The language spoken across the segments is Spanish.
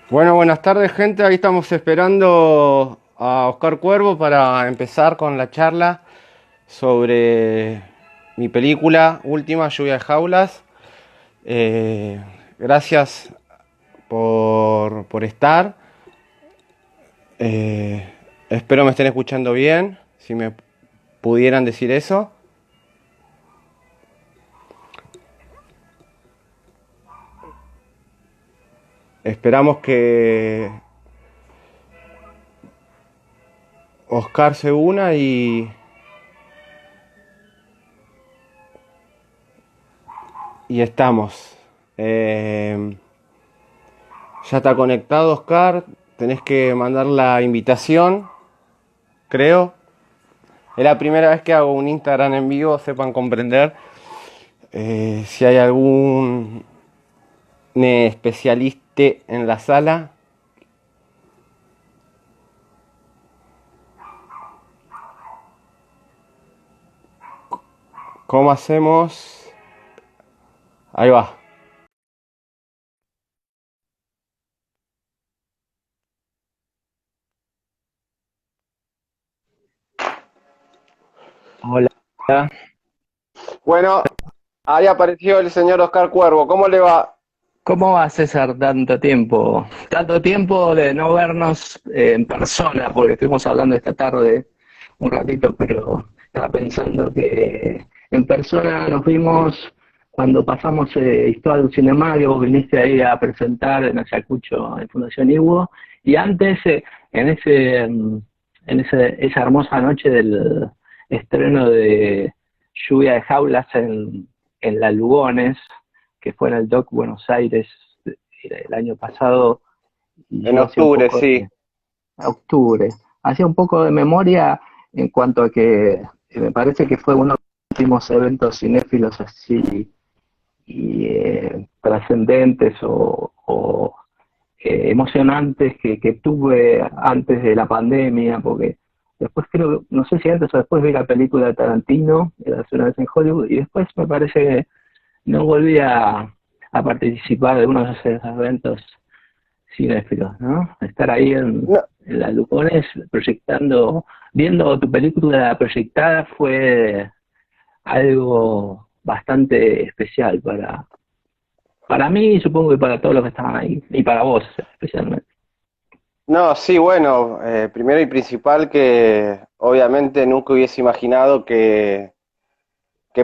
Bueno, buenas tardes, gente. Ahí estamos esperando a Oscar Cuervo para empezar con la charla sobre mi película última, Lluvia de Jaulas. Gracias por estar. Eh, Espero me estén escuchando bien. Si me pudieran decir eso. Esperamos que Oscar se una y estamos. Ya está conectado, Oscar. Tenés que mandar la invitación, creo. Es la primera vez que hago un Instagram en vivo, sepan comprender. Si hay algún especialista en la sala. ¿Cómo hacemos? Ahí va. Hola, Bueno, ahí apareció el señor Oscar Cuervo. ¿Cómo le va? ¿cómo va César tanto tiempo? Tanto tiempo de no vernos en persona, porque estuvimos hablando esta tarde un ratito, pero estaba pensando que en persona nos vimos cuando pasamos Historia del Cinema, que vos viniste ahí a presentar en Ayacucho, en Fundación Iwo, y antes esa hermosa noche del estreno de Lluvia de Jaulas en La Lugones, que fue en el DOC Buenos Aires el año pasado, y En yo hacía un octubre, poco sí. de octubre, hacía un poco de memoria en cuanto a que me parece que fue uno de los últimos eventos cinéfilos así y trascendentes o emocionantes que tuve antes de la pandemia, porque después creo, no sé si antes o después vi la película de Tarantino, Era una vez en Hollywood, y después me parece que no volví a participar de uno de esos eventos cinéfilos, ¿no? Estar ahí No, en la Lugones proyectando, viendo tu película proyectada fue algo bastante especial para mí y supongo que para todos los que estaban ahí, y para vos especialmente. no, sí, bueno, primero y principal que obviamente nunca hubiese imaginado que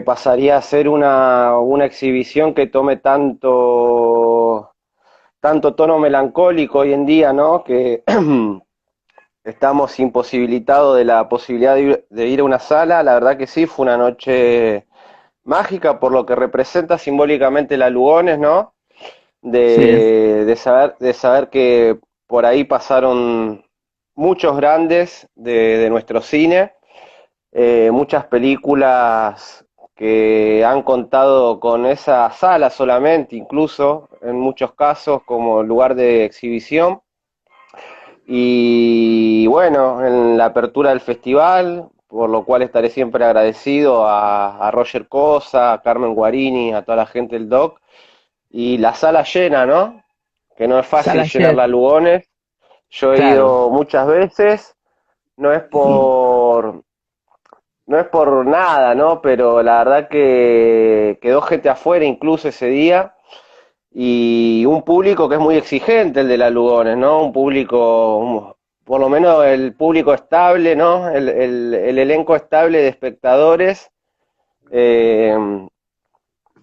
pasaría a ser una exhibición que tome tanto tono melancólico hoy en día, ¿no? Que estamos imposibilitados de la posibilidad de ir a una sala. La verdad que sí, fue una noche mágica por lo que representa simbólicamente la Lugones, ¿no? Sí, De saber que por ahí pasaron muchos grandes de nuestro cine, muchas películas que han contado con esa sala solamente, incluso en muchos casos como lugar de exhibición. Y bueno, en la apertura del festival, por lo cual estaré siempre agradecido a Roger Cosa, a Carmen Guarini, a toda la gente del DOC, y la sala llena, ¿no? Que no es fácil sala llenar la llena, Lugones. Yo he claro. ido muchas veces, no es Mm. por, no es por nada, ¿no? Pero la verdad que quedó gente afuera incluso ese día y un público que es muy exigente el de la Lugones, ¿no? Un público, por lo menos el público estable, ¿no? El elenco estable de espectadores eh,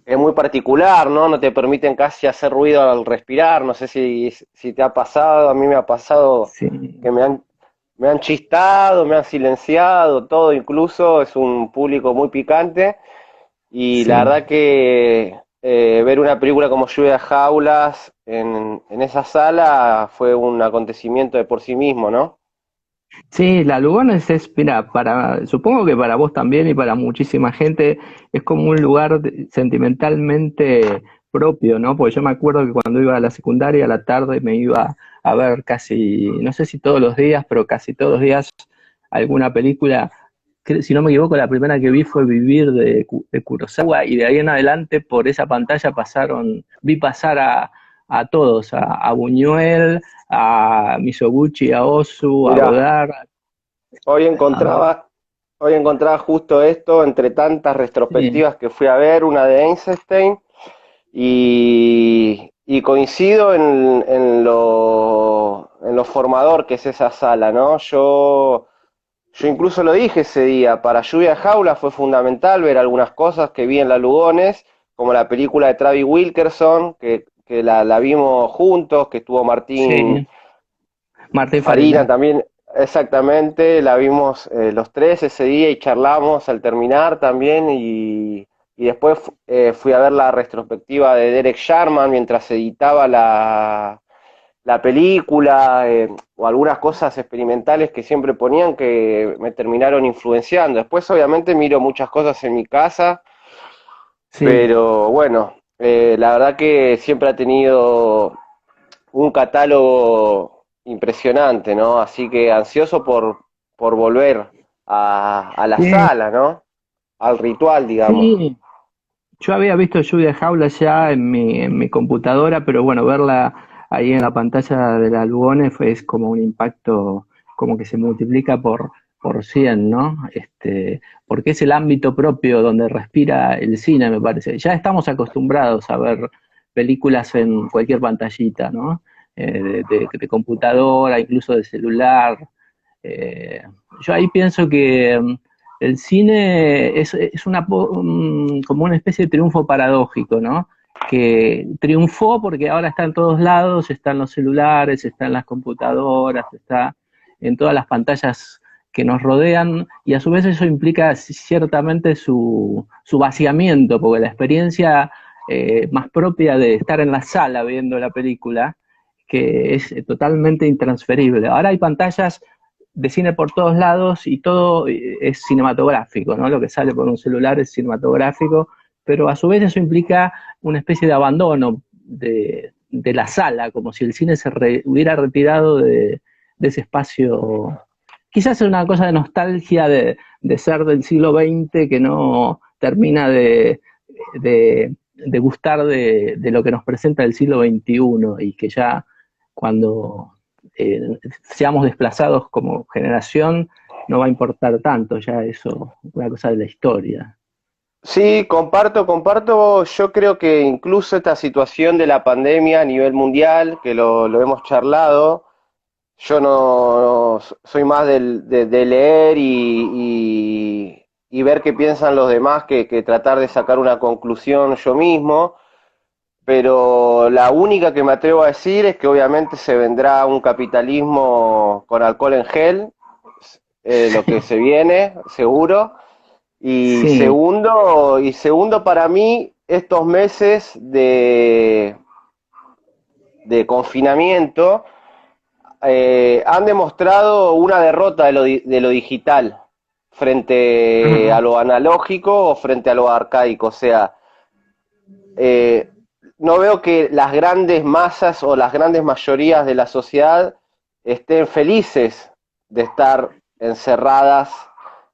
es muy particular, ¿no? No te permiten casi hacer ruido al respirar, no sé si te ha pasado, a mí me ha pasado Sí, que me han chistado, me han silenciado, todo incluso, es un público muy picante y la sí. verdad que ver una película como Lluvia de Jaulas en esa sala fue un acontecimiento de por sí mismo, ¿no? Sí, la Lugones es, mira, supongo que para vos también y para muchísima gente es como un lugar sentimentalmente propio, ¿no? Porque yo me acuerdo que cuando iba a la secundaria a la tarde me iba a ver casi, no sé si todos los días, pero casi todos los días alguna película. Si no me equivoco, la primera que vi fue Vivir de Kurosawa y de ahí en adelante por esa pantalla vi pasar a todos, a Buñuel, a Mizoguchi, a Ozu, a Mirá, Godard. hoy a- encontraba, hoy encontraba justo esto entre tantas sí, retrospectivas que fui a ver, una de Einstein, y coincido en lo formador que es esa sala, ¿no? Yo incluso lo dije ese día, para Lluvia de Jaula fue fundamental ver algunas cosas que vi en la Lugones, como la película de Travis Wilkerson, que la vimos juntos, que estuvo Martín sí, Martín Farina Farina. también, exactamente, la vimos los tres ese día y charlamos al terminar también y después fui a ver la retrospectiva de Derek Sharman mientras editaba la película o algunas cosas experimentales que siempre ponían que me terminaron influenciando. Después obviamente miro muchas cosas en mi casa, Sí, pero bueno, la verdad que siempre ha tenido un catálogo impresionante, ¿no? Así que ansioso por volver a la sí, sala, ¿no? Al ritual, digamos. sí. Yo había visto Lluvia de Jaula ya en mi computadora, pero bueno, verla ahí en la pantalla de la Lugones es como un impacto, como que se multiplica por 100, ¿no? Porque es el ámbito propio donde respira el cine, me parece. Ya estamos acostumbrados a ver películas en cualquier pantallita, ¿no? De computadora, incluso de celular. Eh, yo ahí pienso que el cine es como una especie de triunfo paradójico, ¿no? Que triunfó porque ahora está en todos lados, está en los celulares, está en las computadoras, está en todas las pantallas que nos rodean, y a su vez eso implica ciertamente su vaciamiento, porque la experiencia más propia de estar en la sala viendo la película, que es totalmente intransferible. Ahora hay pantallas de cine por todos lados y todo es cinematográfico, ¿no? Lo que sale por un celular es cinematográfico, pero a su vez eso implica una especie de abandono de la sala, como si el cine hubiera retirado de ese espacio. Quizás es una cosa de nostalgia de ser del siglo XX que no termina de gustar de lo que nos presenta el siglo XXI y que ya cuando eh, seamos desplazados como generación, no va a importar tanto ya eso, una cosa de la historia. Sí, comparto. Yo creo que incluso esta situación de la pandemia a nivel mundial, que lo hemos charlado, yo no soy más de leer y ver qué piensan los demás que tratar de sacar una conclusión yo mismo. Pero la única que me atrevo a decir es que obviamente se vendrá un capitalismo con alcohol en gel, lo que se viene, seguro. Sí, Y segundo para mí, estos meses de confinamiento han demostrado una derrota de lo digital frente a ajá, lo analógico o frente a lo arcaico. O sea, eh, no veo que las grandes masas o las grandes mayorías de la sociedad estén felices de estar encerradas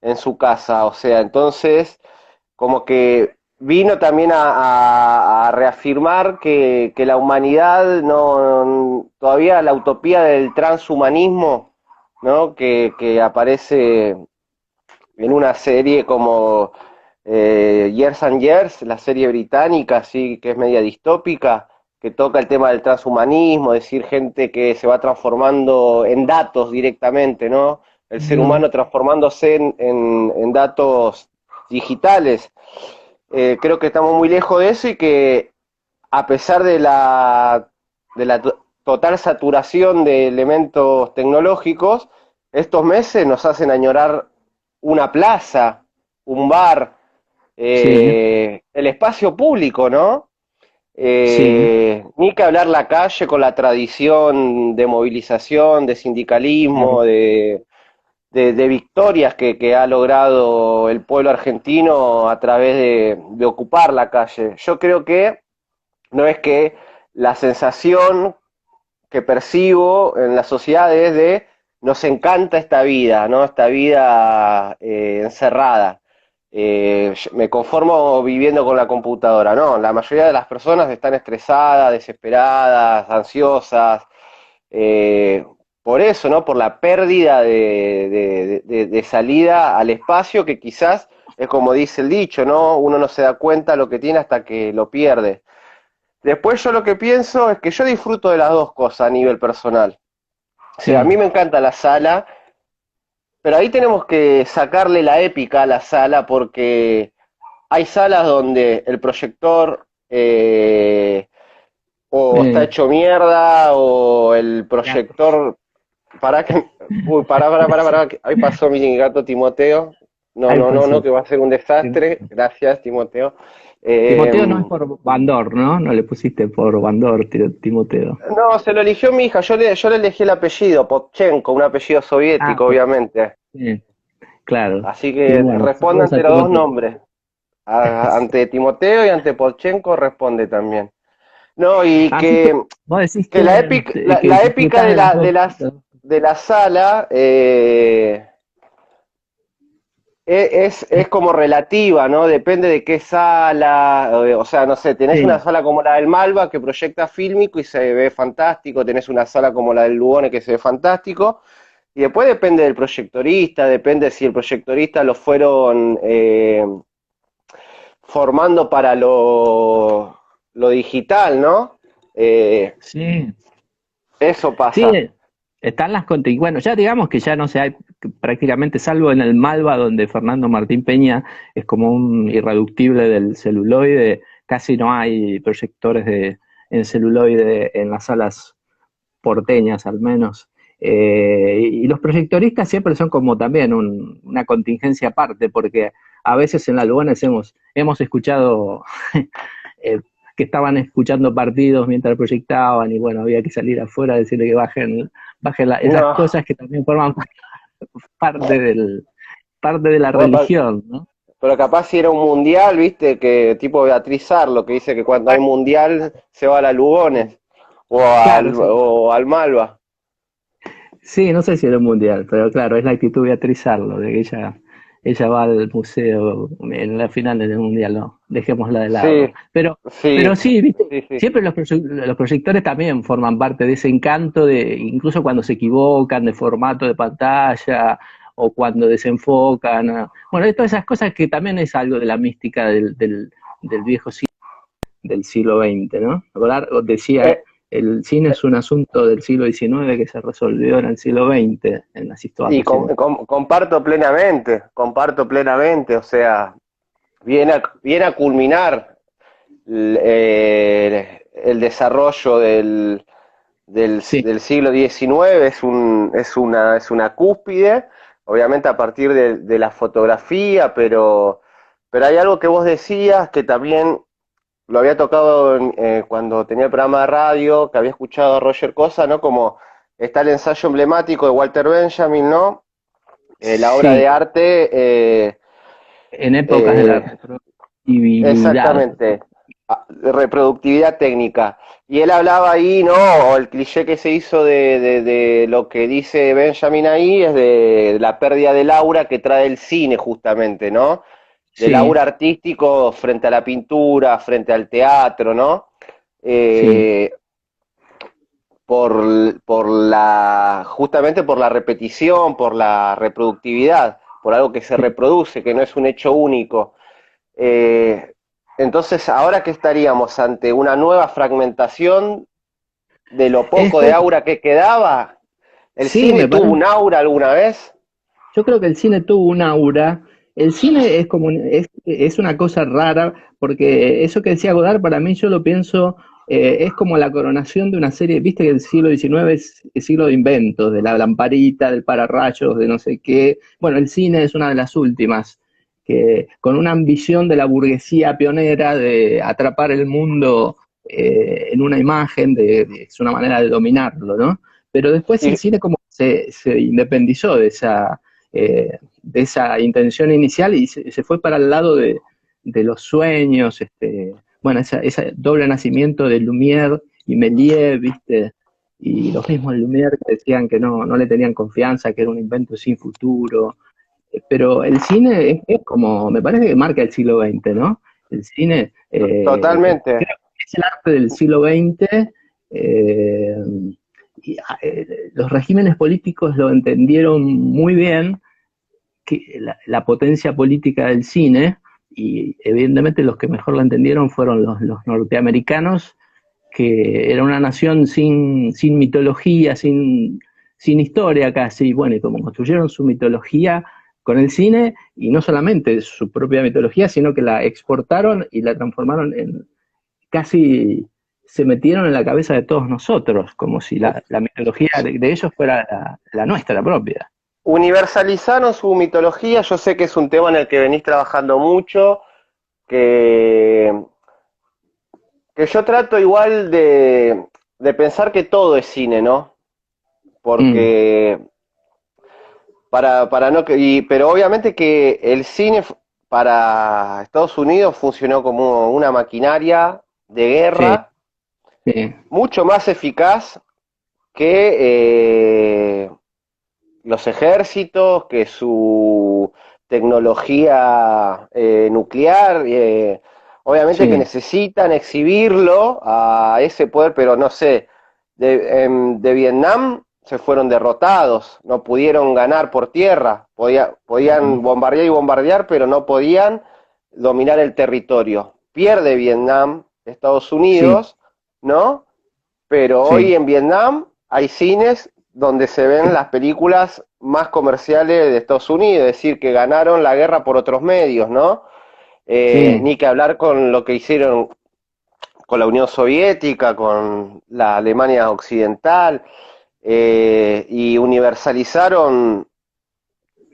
en su casa. O sea, entonces, como que vino también a reafirmar que la humanidad no, todavía la utopía del transhumanismo, ¿no? Que aparece en una serie como Years and Years, la serie británica, así que es media distópica, que toca el tema del transhumanismo, decir gente que se va transformando en datos directamente, ¿no? El ser ujú, humano transformándose en datos digitales. Creo que estamos muy lejos de eso y que a pesar de la total saturación de elementos tecnológicos, estos meses nos hacen añorar una plaza, un bar, sí, el espacio público, ¿no? sí, Ni que hablar la calle con la tradición de movilización, de sindicalismo, claro. de victorias que ha logrado el pueblo argentino a través de ocupar la calle. Yo creo que no es que la sensación que percibo en la sociedad es de nos encanta esta vida, ¿no? Esta vida encerrada. me conformo viviendo con la computadora. No, la mayoría de las personas están estresadas, desesperadas, ansiosas, eh, por eso, ¿no? Por la pérdida de salida al espacio, que quizás es como dice el dicho, ¿no? Uno no se da cuenta lo que tiene hasta que lo pierde. Después yo lo que pienso es que yo disfruto de las dos cosas a nivel personal. O sea, a Sí, mí me encanta la sala, pero ahí tenemos que sacarle la épica a la sala porque hay salas donde el proyector o está eh, hecho mierda o el claro. proyector. Para que. Uy, Sí, para. Ahí pasó mi gato Timoteo. No, ahí no, no, no, pasó. que va a ser un desastre. Gracias, Timoteo. Eh, Timoteo no es por Bandor, ¿no? No le pusiste por Bandor, Timoteo. no, se lo eligió mi hija. Yo le elegí el apellido, Popchenko, un apellido Ah, soviético, obviamente. sí, claro. Así Y que bueno, responde saludos a ante los dos Timoteo. nombres. Ante Timoteo y ante Popchenko responde también. No, y Así que vos decís que la épica, que la épica disfrutás de de las la, dos. de la sala es como relativa, ¿no? Depende de qué sala, o sea, no sé, tenés una Sí, sala como la del Malva que proyecta fílmico y se ve fantástico, tenés una sala como la del Lugone que se ve fantástico, y después depende del proyectorista, depende si el proyectorista lo fueron formando para lo digital, ¿no? Eh, sí. eso Sí, pasa. están las bueno, ya digamos que ya no se hay prácticamente, salvo en el Malva, donde Fernando Martín Peña es como un irreductible del celuloide, casi no hay proyectores en celuloide en las salas porteñas al menos. Y los proyectoristas siempre son como también una contingencia aparte, porque a veces en la Lugones hemos escuchado eh, que estaban escuchando partidos mientras proyectaban y bueno, había que salir afuera a decirle que bajen esas No, cosas que también forman parte parte de la bueno, religión, ¿no? pero capaz si era un mundial, viste, que tipo Beatriz Arlo, que dice que cuando hay mundial se va a la Lugones Claro, sí. o al Malva. Sí, no sé si era un mundial, pero claro, es la actitud de Beatriz Arlo, de que ella va al museo en la final del mundial, no, dejémosla de lado. Sí, Pero sí, sí, viste, sí, sí. siempre los proyectores también forman parte de ese encanto de, incluso cuando se equivocan de formato de pantalla o cuando desenfocan. Bueno, todas esas cosas que también es algo de la mística del viejo cine del siglo XX, ¿no? Godard decía, Eh, el cine es un asunto del siglo XIX que se resolvió en el siglo XX, en las y historias. comparto plenamente, o sea, viene a culminar el desarrollo Sí, del siglo XIX, es una cúspide, obviamente a partir de la fotografía, pero hay algo que vos decías que también lo había tocado cuando tenía el programa de radio, que había escuchado a Roger Cosa, ¿no? Como está el ensayo emblemático de Walter Benjamin, ¿no? La obra de sí, arte, en épocas de la eh, reproductibilidad. exactamente, reproductividad técnica. Y él hablaba ahí, ¿no? O el cliché que se hizo de lo que dice Benjamin ahí es de la pérdida del aura que trae el cine, justamente, ¿no? Del Sí, aura artístico frente a la pintura, frente al teatro, ¿no? sí, Eh, justamente por la repetición, por la reproductividad, por algo que se sí. reproduce, que no es un hecho único. Eh, entonces, ahora que estaríamos ante una nueva fragmentación de lo Es poco de como, aura que quedaba, ¿el sí, cine me tuvo parece. un aura alguna vez? Yo creo que el cine tuvo un aura. El cine es como es una cosa rara, porque eso que decía Godard, para mí yo lo pienso, es como la coronación de una serie, viste que el siglo XIX es el siglo de inventos, de la lamparita, del pararrayos, de no sé qué. Bueno, el cine es una de las últimas, que con una ambición de la burguesía pionera de atrapar el mundo en una imagen, es una manera de dominarlo, ¿no? Pero después el Y, cine como se independizó de esa intención inicial y se fue para el lado de los sueños, bueno, ese doble nacimiento de Lumière y Méliès, ¿viste? Y los mismos Lumière que decían que no le tenían confianza, que era un invento sin futuro. pero el cine es como, me parece que marca el siglo XX, ¿no? El cine Totalmente. creo que es el arte del siglo XX. eh, los regímenes políticos lo entendieron muy bien, que la potencia política del cine, y evidentemente los que mejor lo entendieron fueron los norteamericanos, que era una nación sin mitología, sin historia casi, bueno, y como construyeron su mitología con el cine, y no solamente su propia mitología, sino que la exportaron y la transformaron en casi, se metieron en la cabeza de todos nosotros, como si la mitología de ellos fuera la nuestra, la propia. Universalizaron su mitología, yo sé que es un tema en el que venís trabajando mucho, que, que yo trato igual de pensar que todo es cine, ¿no? Mm, Porque para no pero obviamente que el cine para Estados Unidos funcionó como una maquinaria de sí, guerra sí, mucho más eficaz que los ejércitos, que su tecnología nuclear. Obviamente que sí, necesitan exhibirlo a ese poder, pero no sé, de Vietnam se fueron derrotados, no pudieron ganar por tierra, podían mm, bombardear y bombardear, pero no podían dominar el territorio. Pierde Vietnam, Estados sí, Unidos, ¿no? Pero hoy sí, en Vietnam hay cines donde se ven las películas más comerciales de Estados Unidos, es decir, que ganaron la guerra por otros medios, ¿no? sí, Ni que hablar con lo que hicieron con la Unión Soviética, con la Alemania Occidental, y universalizaron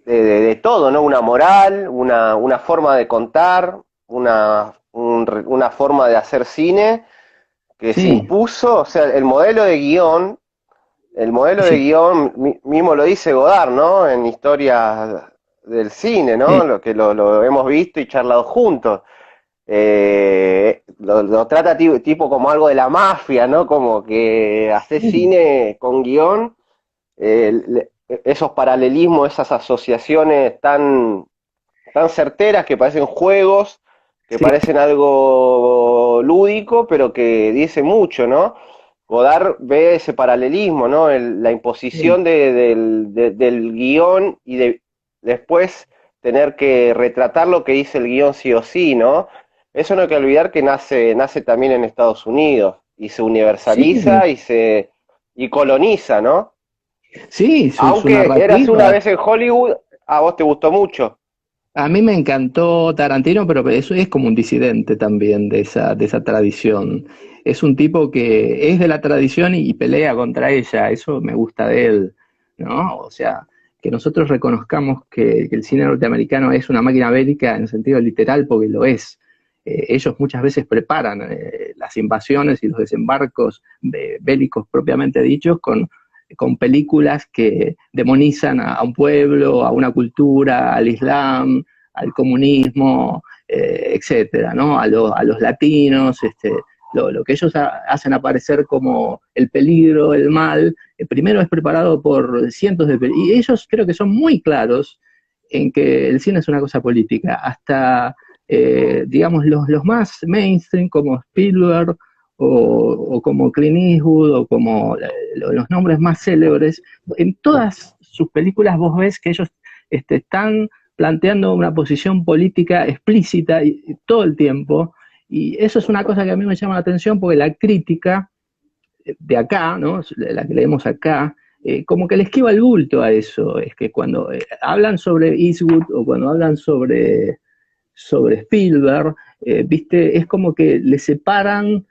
de todo, ¿no? Una moral, una forma de contar, una forma de hacer cine que se sí, impuso, o sea, el modelo de sí, guión mismo lo dice Godard, ¿no? En Historia del Cine, ¿no? sí, Lo que lo hemos visto y charlado juntos. Lo trata tipo como algo de la mafia, ¿no? Como que hace sí, cine con guión, esos paralelismos, esas asociaciones tan certeras que parecen juegos, que sí, parecen algo lúdico, pero que dice mucho, ¿no? Godard ve ese paralelismo, ¿no? La sí, imposición del guión y después tener que retratar lo que dice el guión sí o sí, ¿no? Eso no hay que olvidar que nace también en Estados Unidos y se sí, universaliza y coloniza, ¿no? sí, su Aunque eras una narrativa. vez en Hollywood, a vos te gustó mucho. A mí me encantó Tarantino, pero eso es como un disidente también de esa tradición. Es un tipo que es de la tradición y pelea contra ella, eso me gusta de él, ¿no? O sea, que nosotros reconozcamos que el cine norteamericano es una máquina bélica en sentido literal, porque lo es. Ellos muchas veces preparan las invasiones y los desembarcos bélicos propiamente dichos con películas que demonizan a un pueblo, a una cultura, al Islam, al comunismo, etcétera, ¿no? A los latinos, lo que ellos hacen aparecer como el peligro, el mal, primero es preparado por cientos de películas, y ellos creo que son muy claros en que el cine es una cosa política, hasta, digamos, los más mainstream como Spielberg o como Clint Eastwood o como los nombres más célebres, en todas sus películas vos ves que ellos están planteando una posición política explícita todo el tiempo, y eso es una cosa que a mí me llama la atención porque la crítica de acá, ¿no? La que leemos acá, como que le esquiva el bulto a eso, es que cuando hablan sobre Eastwood o cuando hablan sobre Spielberg, viste, es como que le separan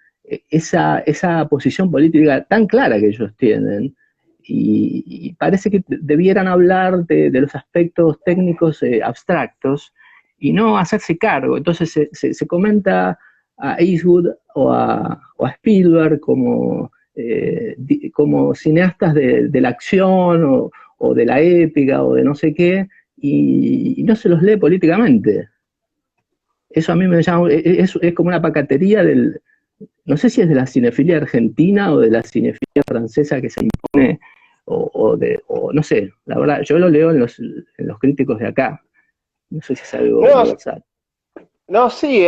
esa posición política tan clara que ellos tienen. Y parece que debieran hablar de los aspectos técnicos abstractos y no hacerse cargo. Entonces se comenta a Eastwood o a Spielberg como cineastas de la acción o de la épica o de no sé qué, y no se los lee políticamente. Eso a mí me llama, es como una pacatería no sé si es de la cinefilia argentina o de la cinefilia francesa que se impone o no sé, la verdad, yo lo leo en los críticos de acá, no sé si es algo No, universal. no, sí,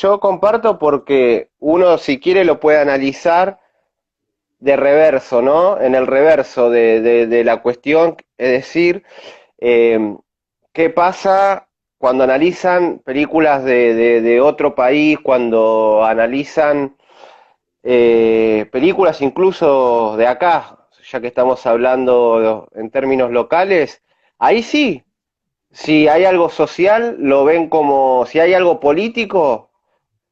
yo comparto porque uno si quiere lo puede analizar de reverso, ¿no? En el reverso de la cuestión, es decir, eh, ¿qué pasa cuando analizan películas de otro país, cuando analizan películas incluso de acá, ya que estamos hablando en términos locales? Ahí sí, si hay algo social, lo ven como, si hay algo político,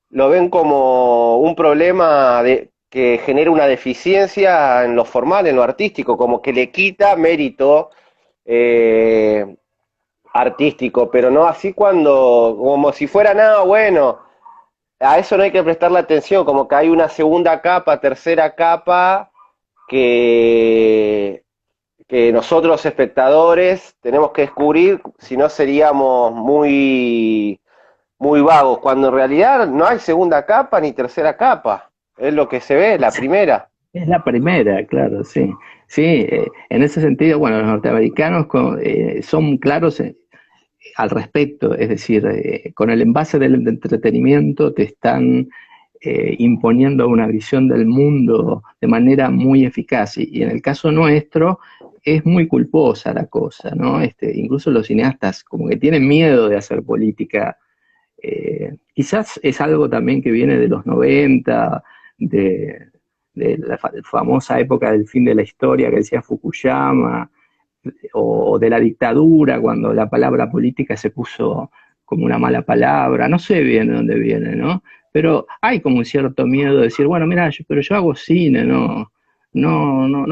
lo ven como un problema que genera una deficiencia en lo formal, en lo artístico, como que le quita mérito eh, artístico, pero no así cuando, como si fuera nada bueno, a eso no hay que prestarle atención, como que hay una segunda capa, tercera capa, que, que nosotros espectadores tenemos que descubrir, si no seríamos muy vagos, cuando en realidad no hay segunda capa ni tercera capa, es lo que se ve, la primera. Es la primera, claro, sí. Sí, en ese sentido, bueno, los norteamericanos son claros al respecto, es decir, con el envase del entretenimiento te están imponiendo una visión del mundo de manera muy eficaz y en el caso nuestro es muy culposa la cosa, ¿no? Incluso los cineastas como que tienen miedo de hacer política. Quizás es algo también que viene de los 90, de, de la famosa época del fin de la historia que decía Fukuyama, o de la dictadura, cuando la palabra política se puso como una mala palabra, no sé bien de dónde viene, ¿no? Pero hay como un cierto miedo de decir, bueno, mira, pero yo hago cine, no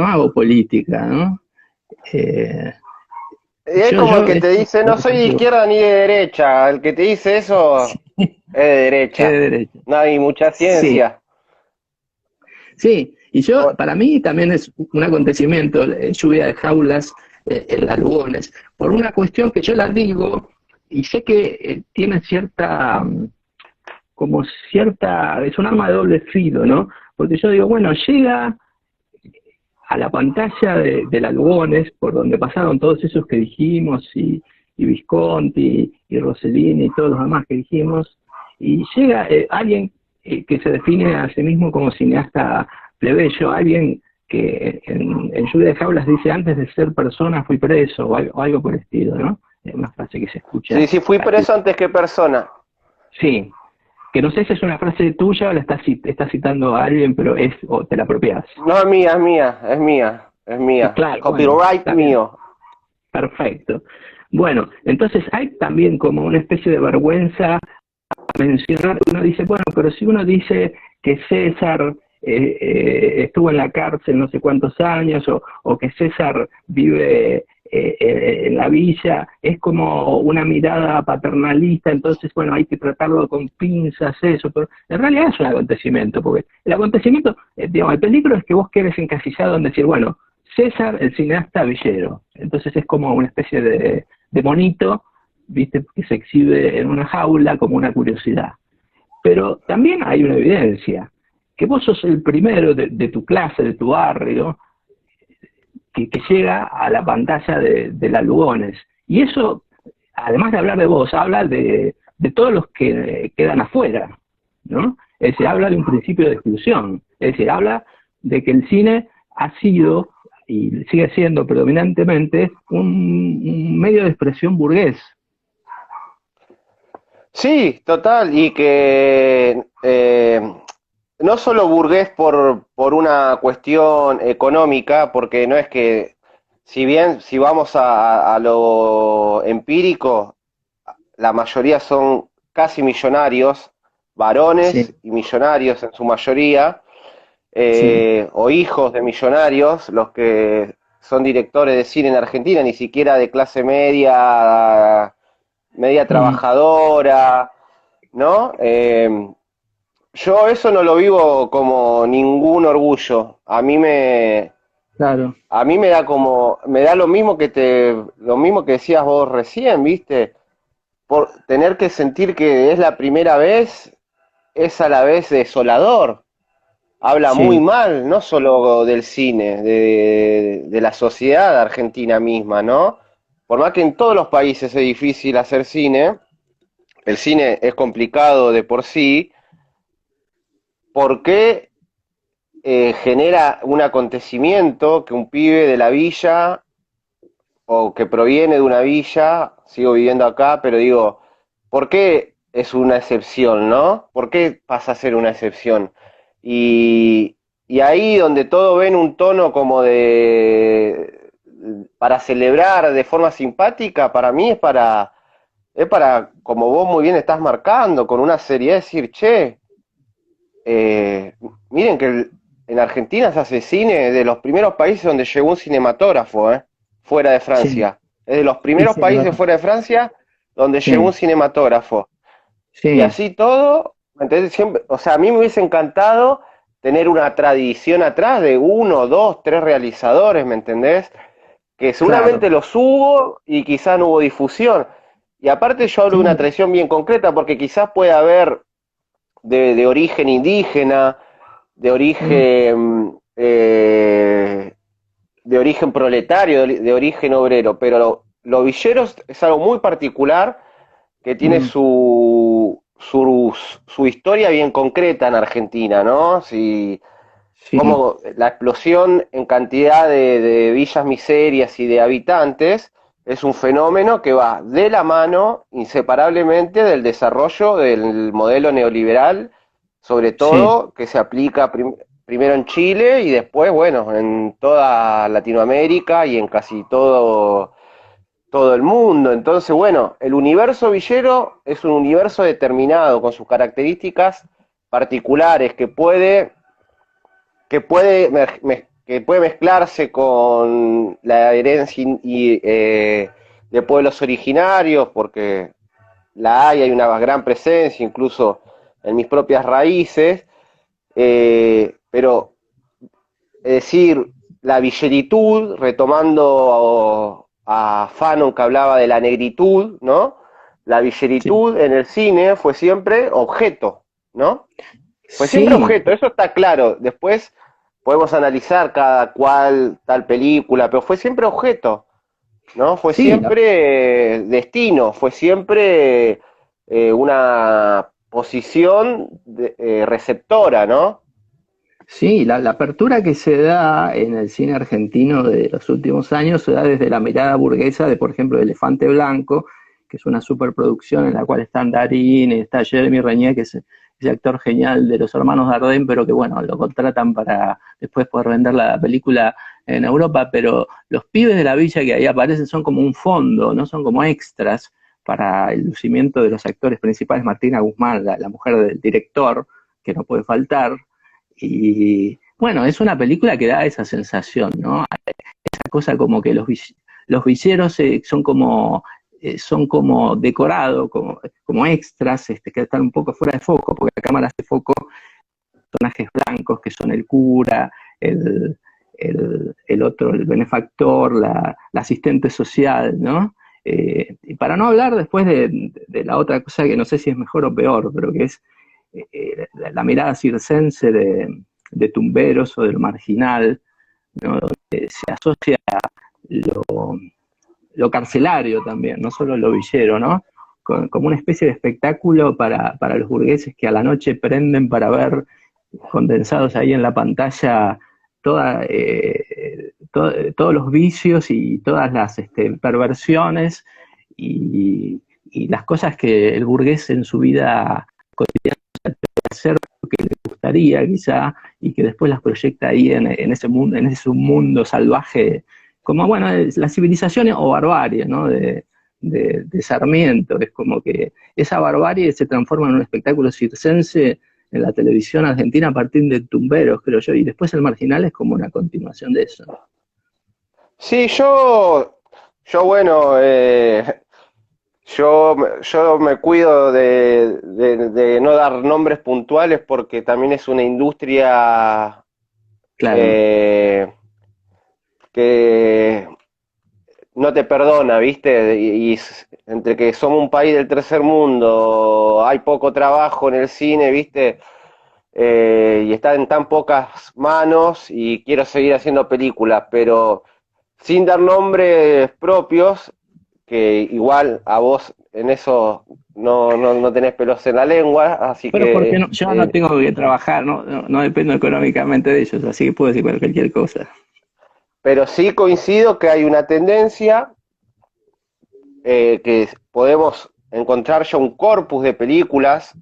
hago política, ¿no? Eh, Y es como el que te esto, dice, no por soy de ejemplo, izquierda ni de derecha, el que te dice eso es de es de derecha, derecha. no hay mucha Sí, ciencia. sí, y yo, Bueno, para mí también es un acontecimiento, lluvia de jaulas en las Lugones, por una cuestión que yo la digo y sé que tiene cierta, como cierta, es un arma de doble filo, ¿no? Porque yo digo, bueno, llega a la pantalla de la Lugones, por donde pasaron todos esos que dijimos, y Visconti, y Rossellini, y todos los demás que dijimos, y llega alguien que se define a sí mismo como cineasta plebeyo, alguien que en Lluvia de Jaulas dice, antes de ser persona fui preso, o algo por el estilo, ¿no? Es una frase que se sí, escucha sí, fui casi. preso antes que persona. Sí, que no sé si es una frase tuya o la estás citando a alguien, pero o te la apropias. No es mía, es mía, es mía, es mía. Claro, bueno, Copyright está bien, mío. perfecto. Bueno, entonces hay también como una especie de vergüenza mencionar, uno dice, bueno, pero si uno dice que César estuvo en la cárcel no sé cuántos años, o que César vive en la villa, es como una mirada paternalista, entonces, bueno, hay que tratarlo con pinzas, eso, pero en realidad es un acontecimiento, porque el acontecimiento, digamos, el peligro es que vos quedes encasillado en decir, bueno, César, el cineasta villero, entonces es como una especie de monito, viste, que se exhibe en una jaula como una curiosidad. Pero también hay una evidencia, que vos sos el primero de tu clase, de tu barrio, que llega a la pantalla de la Lugones. Y eso, además de hablar de vos, habla de todos los que quedan afuera, ¿no? Es decir, habla de un principio de exclusión. Es decir, habla de que el cine ha sido y sigue siendo predominantemente un medio de expresión burgués. Sí, total, y que no solo burgués por una cuestión económica, porque no es que, si bien si vamos a lo empírico, la mayoría son casi millonarios, varones Sí, y millonarios en su mayoría, sí. o hijos de millonarios, los que son directores de cine en Argentina, ni siquiera de clase media, media Mm, trabajadora, ¿no? Yo eso no lo vivo como ningún orgullo. claro. A mí me da como, me da lo mismo que decías vos recién, ¿viste? Por tener que sentir que es la primera vez, es a la vez desolador. habla muy Sí, mal, no solo del cine, de la sociedad argentina misma, ¿no? Por más que en todos los países es difícil hacer cine, el cine es complicado de por sí, ¿por qué genera un acontecimiento que un pibe de la villa o que proviene de una villa, sigo viviendo acá, pero digo, ¿por qué es una excepción, no? ¿Por qué pasa a ser una excepción? Y, y ahí donde todo ven un tono como de, para celebrar de forma simpática, para mí es para, como vos muy bien estás marcando, con una seriedad, decir, che, eh, miren que en Argentina se hace cine de los primeros países donde llegó un cinematógrafo, fuera de sí, Francia. Es de los sí, primeros sí, es países verdad. fuera de Francia donde llegó un Sí, cinematógrafo. Y sí, así todo, ¿entendés? Siempre, o sea, a mí me hubiese encantado tener una tradición atrás de uno, dos, tres realizadores, ¿me entendés? Que seguramente claro. los hubo y quizás no hubo difusión. Y aparte yo hablo de una Sí, tradición bien concreta porque quizás puede haber de origen indígena, de mm, de origen proletario, de origen obrero, pero los villeros es algo muy particular que tiene mm, su historia bien concreta en Argentina, ¿no? Si, sí, como la explosión en cantidad de villas miserias y de habitantes es un fenómeno que va de la mano inseparablemente del desarrollo del modelo neoliberal, sobre sí, todo que se aplica primero en Chile y después, bueno, en toda Latinoamérica y en casi todo el mundo. Entonces, bueno, el universo villero es un universo determinado con sus características particulares que puede mezclarse con la herencia de pueblos originarios, porque hay una gran presencia, incluso en mis propias raíces, pero es decir, la villeritud, retomando a Fanon que hablaba de la negritud, ¿no? La sí. villeritud en el cine fue siempre objeto, ¿no? Fue siempre Sí, objeto, eso está claro. Después podemos analizar cada cual tal película, pero fue siempre objeto, ¿no? Fue sí, siempre destino, fue siempre una posición receptora, ¿no? sí, la apertura que se da en el cine argentino de los últimos años se da desde la mirada burguesa de, por ejemplo, Elefante Blanco, que es una superproducción en la cual están Darín, está Jeremy Renier, que es ese actor genial de los hermanos Dardenne, pero que, bueno, lo contratan para después poder vender la película en Europa, pero los pibes de la villa que ahí aparecen son como un fondo, no son como extras para el lucimiento de los actores principales, Martina Guzmán, la mujer del director, que no puede faltar, y bueno, es una película que da esa sensación, ¿no? Esa cosa como que los villeros son como decorados, como extras, que están un poco fuera de foco, porque la cámara hace foco personajes blancos que son el cura, el, el otro, el benefactor, la asistente social, ¿no? Y para no hablar después de la otra cosa que no sé si es mejor o peor, pero que es la mirada circense de Tumberos o del marginal, ¿no? Donde se asocia lo, lo carcelario también, no solo lo villero, ¿no? Como una especie de espectáculo para los burgueses que a la noche prenden para ver condensados ahí en la pantalla todos los vicios y todas las perversiones y las cosas que el burgués en su vida cotidiana hacer lo que le gustaría quizá y que después las proyecta ahí en ese mundo, en ese mundo salvaje, como bueno, es la civilización o barbarie, ¿no? De Sarmiento, es como que esa barbarie se transforma en un espectáculo circense en la televisión argentina a partir de Tumberos, creo yo, y después el Marginal es como una continuación de eso. Sí, yo bueno, yo me cuido de no dar nombres puntuales porque también es una industria Claro, eh, que no te perdona, ¿viste? Entre que somos un país del tercer mundo, hay poco trabajo en el cine, ¿viste? y está en tan pocas manos y quiero seguir haciendo películas, pero sin dar nombres propios, que igual a vos en eso no tenés pelos en la lengua, así Pero porque que, no, yo no tengo que trabajar, no dependo económicamente de ellos, así que puedo decir cualquier cosa. pero sí coincido que hay una tendencia que podemos encontrar ya un corpus de películas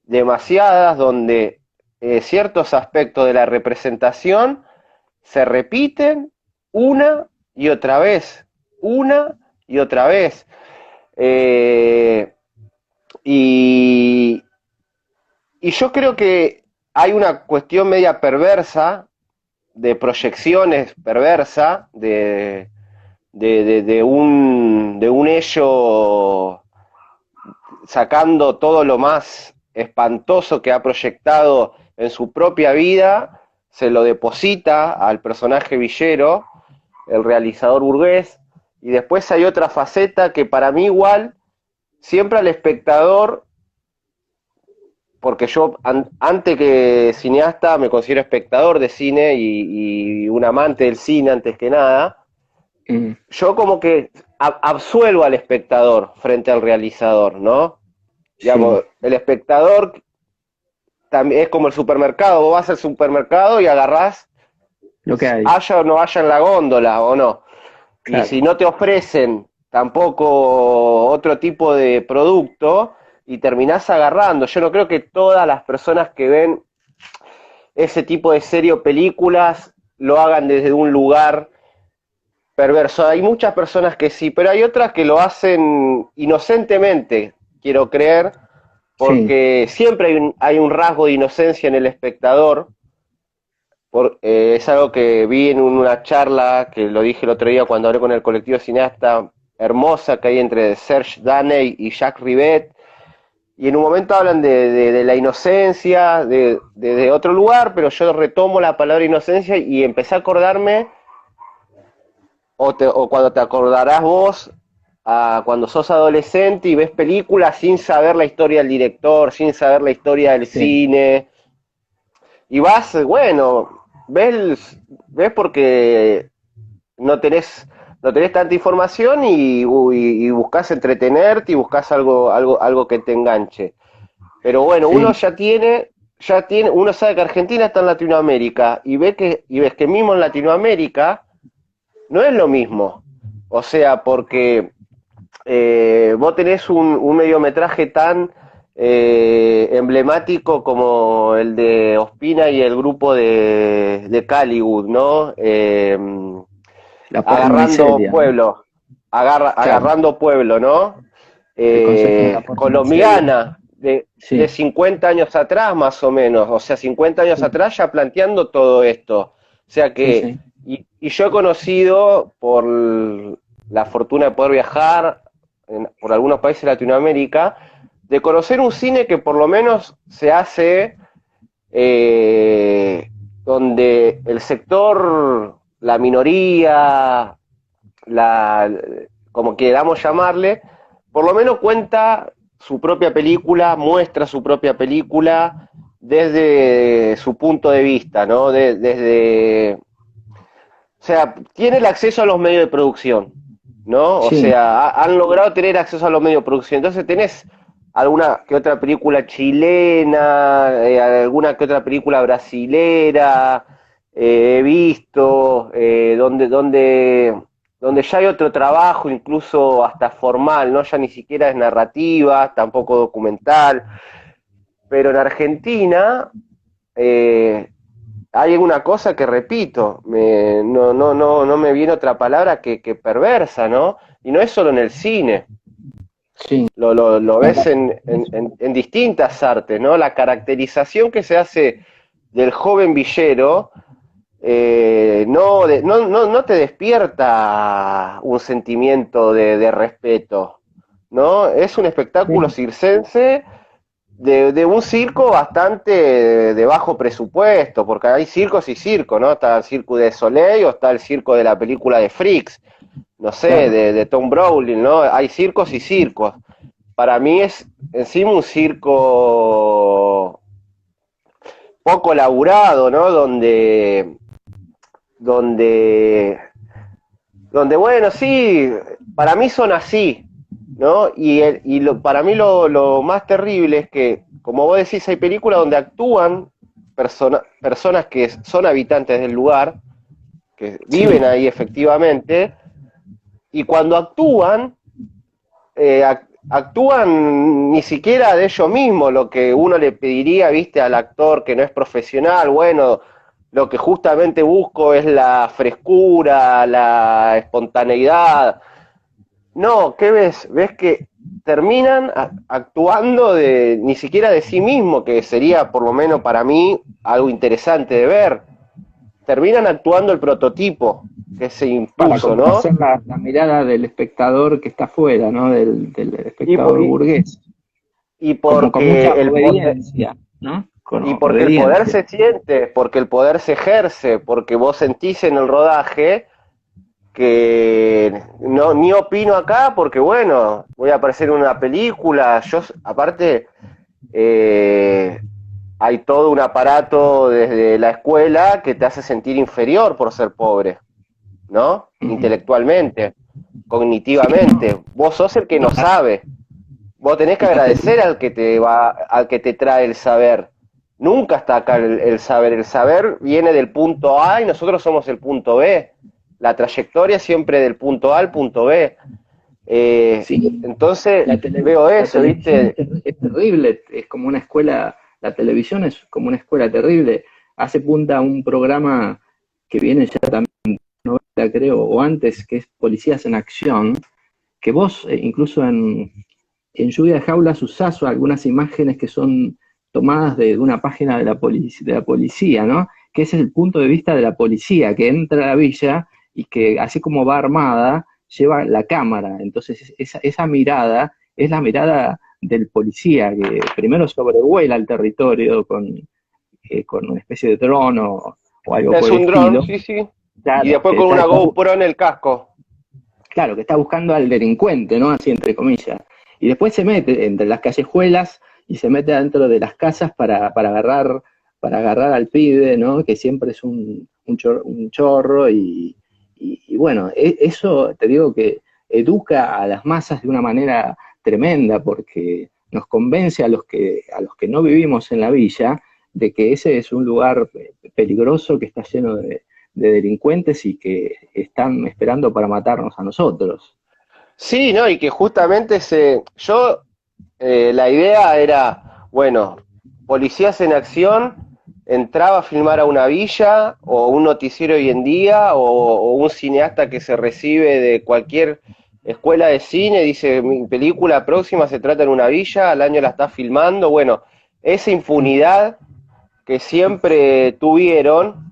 demasiadas donde ciertos aspectos de la representación se repiten una y otra vez, una y otra vez. Eh, y, y yo creo que hay una cuestión media perversa, de proyecciones perversa, de un ello sacando todo lo más espantoso que ha proyectado en su propia vida, se lo deposita al personaje villero, el realizador burgués, y después hay otra faceta que para mí igual, siempre al espectador, porque yo antes que cineasta me considero espectador de cine y un amante del cine antes que nada, Mm, yo como que absuelvo al espectador frente al realizador, ¿no? sí, Digamos, el espectador también es como el supermercado, vos vas al supermercado y agarrás, lo que hay, haya o no haya en la góndola o no. Y claro. si no te ofrecen tampoco otro tipo de producto y terminás agarrando, yo no creo que todas las personas que ven ese tipo de serie o películas lo hagan desde un lugar perverso. Hay muchas personas que sí, pero hay otras que lo hacen inocentemente, quiero creer, Sí, porque siempre hay un rasgo de inocencia en el espectador. Es algo que vi en una charla, que lo dije el otro día cuando hablé con el colectivo cineasta, hermosa que hay entre Serge Daney y Jacques Rivette, y en un momento hablan de la inocencia, de otro lugar, pero yo retomo la palabra inocencia y empecé a acordarme, o cuando te acordarás vos, cuando sos adolescente y ves películas sin saber la historia del director, sin saber la historia del sí, cine, y vas, bueno, ves porque no tenés, no tenés tanta información y buscas entretenerte y buscas algo que te enganche. Pero bueno, uno sí, uno sabe que Argentina está en Latinoamérica y ves que mismo en Latinoamérica no es lo mismo. O sea, porque vos tenés un mediometraje tan emblemático como el de Ospina y el grupo de Caliwood, ¿no? la Agarrando pornomiseria, ¿no? pueblo, Claro, agarrando pueblo, ¿no? el concepto de la pornomiseria, Colombiana, de sí, 50 años atrás más o menos, o sea, 50 años sí, atrás ya planteando todo esto. O sea sí, que, sí, y yo he conocido por la fortuna de poder viajar por algunos países de Latinoamérica, de conocer un cine que por lo menos se hace eh, donde el sector, la minoría, la, como queramos llamarle, por lo menos cuenta su propia película, muestra su propia película desde su punto de vista, ¿no? Desde, o sea, tiene el acceso a los medios de producción, ¿no? O sí, sea, han logrado tener acceso a los medios de producción. Entonces tenés alguna que otra película chilena, alguna que otra película brasilera, he visto, donde ya hay otro trabajo, incluso hasta formal, ¿no? Ya ni siquiera es narrativa, tampoco documental. Pero en Argentina, eh, hay una cosa que repito, no me viene otra palabra que perversa, ¿no? Y no es solo en el cine, sí. lo No, ves en distintas artes, ¿no? La caracterización que se hace del joven villero no te despierta un sentimiento de respeto, ¿no? Es un espectáculo sí, circense de un circo bastante de bajo presupuesto, porque hay circos y circos, ¿no? Está el circo de Soleil o está el circo de la película de Freaks, no sé, claro, de Tom Browning, ¿no? Hay circos y circos. Para mí es encima un circo poco laburado, ¿no? Donde, donde bueno, sí, para mí son así, ¿no? Para mí lo más terrible es que, como vos decís, hay películas donde actúan personas que son habitantes del lugar, que viven Sí, ahí efectivamente, y cuando actúan, actúan ni siquiera de ellos mismos, lo que uno le pediría, viste, al actor que no es profesional. Bueno, lo que justamente busco es la frescura, la espontaneidad. No, ¿qué ves? Ves que terminan actuando de ni siquiera de sí mismo, que sería por lo menos para mí algo interesante de ver. Terminan actuando el prototipo que se para impuso, ¿no? complacer la mirada del espectador que está afuera, ¿no? Del Y, espectador burgués, y como con mucha porque el poder, obediencia, ¿no? Con y porque el poder obediencia. se siente, porque el poder se ejerce, porque vos sentís en el rodaje que no ni opino acá porque bueno, voy a aparecer en una película, yo aparte eh, hay todo un aparato desde la escuela que te hace sentir inferior por ser pobre, ¿no? Ujú. Intelectualmente, Sí, no, cognitivamente. Vos sos el que no sabe. Vos tenés que y agradecer al que te trae el saber. Nunca está acá el saber. El saber viene del punto A y nosotros somos el punto B. La trayectoria siempre del punto A al punto B. sí, Entonces veo la eso, televisión ¿viste? es terrible, es como una escuela, la televisión es como una escuela terrible. Hace punta a un programa que viene ya también, creo, o antes, que es Policías en Acción, que vos incluso en Lluvia de Jaulas usás algunas imágenes que son tomadas de una página de la policía, ¿no? Que ese es el punto de vista de la policía, que entra a la villa y que así como va armada, lleva la cámara. Entonces esa mirada es la mirada del policía, que primero sobrevuela el territorio con una especie de dron o algo por Es el un dron, estilo. sí, sí. Y Claro, después con una GoPro en el casco. claro, que está buscando al delincuente, ¿no? Así entre comillas. Y después se mete entre las callejuelas y se mete adentro de las casas para agarrar al pibe, ¿no? Que siempre es un chorro y bueno, eso te digo que educa a las masas de una manera tremenda porque nos convence a los que no vivimos en la villa de que ese es un lugar peligroso que está lleno de delincuentes y que están esperando para matarnos a nosotros. Sí, ¿no? Y que justamente la idea era, bueno, policías en acción, entraba a filmar a una villa, o un noticiero hoy en día, o un cineasta que se recibe de cualquier escuela de cine, dice, mi película próxima se trata en una villa, al año la está filmando, bueno, esa impunidad que siempre tuvieron,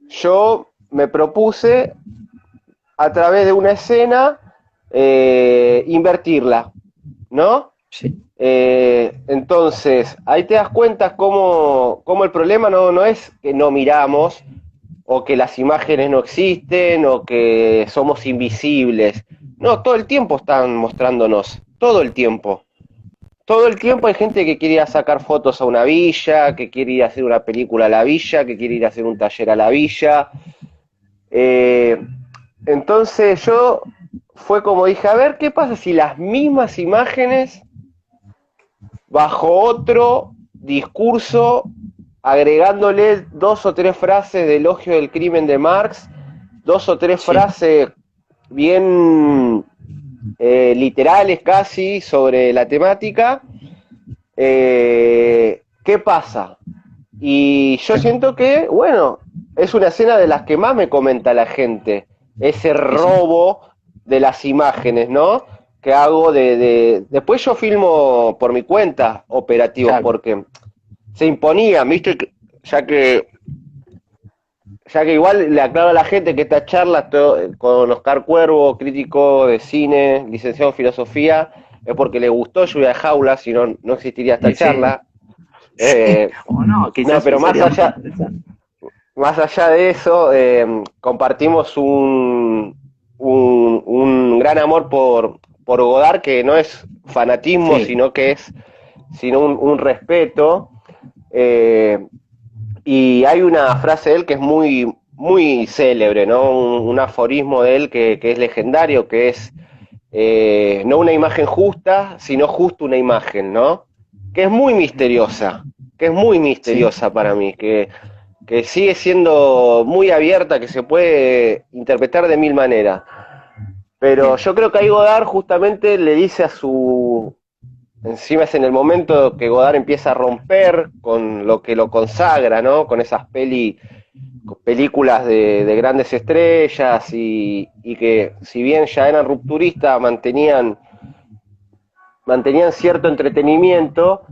yo me propuse a través de una escena invertirla, ¿no? Sí, Entonces, ahí te das cuenta cómo el problema no es que no miramos o que las imágenes no existen o que somos invisibles. No, todo el tiempo están mostrándonos, todo el tiempo. Todo el tiempo hay gente que quiere ir a sacar fotos a una villa, que quiere ir a hacer una película a la villa, que quiere ir a hacer un taller a la villa. Eh, entonces yo fue como dije, a ver, ¿qué pasa si las mismas imágenes bajo otro discurso, agregándole dos o tres frases de elogio del crimen de Marx, dos o tres sí, frases bien literales casi sobre la temática? ¿Qué pasa? Y yo siento que, bueno, es una escena de las que más me comenta la gente, ese sí, sí, robo de las imágenes, ¿no? Que hago Después yo filmo por mi cuenta operativos, claro. porque se imponía, ¿viste? Ya que igual le aclaro a la gente que esta charla con Oscar Cuervo, crítico de cine, licenciado en filosofía, es porque le gustó Lluvia de Jaula, si no, no existiría esta Y sí, charla. sí, Eh, o no, no, quizás pero sería más interesante. más allá de eso, compartimos un gran amor por Godard, que no es fanatismo, Sí, sino que es un respeto. Eh, Y hay una frase de él que es muy, muy célebre, ¿no? Un aforismo de él que es legendario, que es no una imagen justa, sino justo una imagen, ¿no? Que es muy misteriosa, que es muy Sí, misteriosa para mí, que sigue siendo muy abierta, que se puede interpretar de mil maneras. Pero bien. yo creo que ahí Godard justamente le dice a su... Encima es en el momento que Godard empieza a romper con lo que lo consagra, ¿no? Con esas películas de grandes estrellas y que si bien ya eran rupturistas, mantenían cierto entretenimiento,